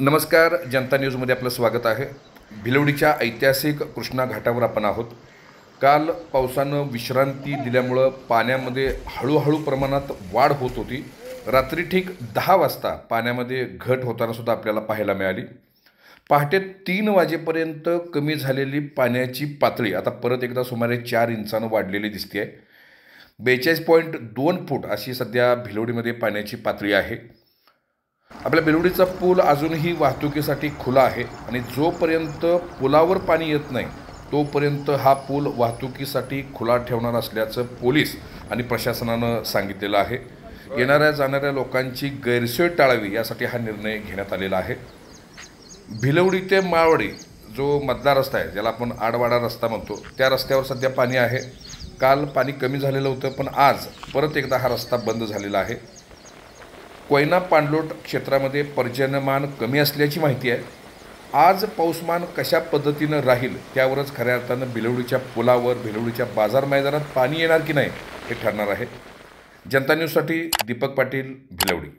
नमस्कार, जनता न्यूजमध्ये आपलं स्वागत आहे। भिलवडीच्या ऐतिहासिक कृष्णा घाटावर आपण आहोत। काल पावसानं विश्रांती दिल्यामुळं पाण्यामध्ये हळूहळू प्रमाणात वाढ होत होती। रात्री ठीक 10 वाजता पाण्यामध्ये घट होताना सुद्धा आपल्याला पाहायला मिळाली। पहाटे 3 वाजेपर्यंत कमी झालेली पाण्याची पातळी आता परत एकदा सुमारे 4 इंचानं वाढलेली दिसते आहे। 42.2 फूट अशी सध्या भिलवडीमध्ये पाण्याची पातळी आहे। आपल्या भिलवडीचा पूल अजूनही वाहतुकीसाठी खुला आहे आणि जोपर्यंत पुलावर पाणी येत नाही तोपर्यंत हा पूल वाहतुकीसाठी खुला ठेवणार असल्याचं पोलीस आणि प्रशासनानं सांगितलेलं आहे। येणाऱ्या जाणाऱ्या लोकांची गैरसोय टाळावी यासाठी हा निर्णय घेण्यात आलेला आहे। भिलवडी ते माळवाडी जो मधला रस्ता आहे, ज्याला आपण आडवाडा रस्ता म्हणतो, त्या रस्त्यावर सध्या पाणी आहे। काल पाणी कमी झालेलं होतं, पण आज परत एकदा हा रस्ता बंद झालेला आहे। कोयना पाणलोट क्षेत्रामध्ये पर्जन्यमान कमी असल्याची माहिती आहे। आज पाऊसमान कशा पद्धतीनं राहील त्यावरच खऱ्या अर्थानं भिलवडीच्या पुलावर, भिलवडीच्या बाजार मैदानात पाणी येणार की नाही हे ठरणार आहे। जनता न्यूजसाठी दीपक पाटील, भिलवडी।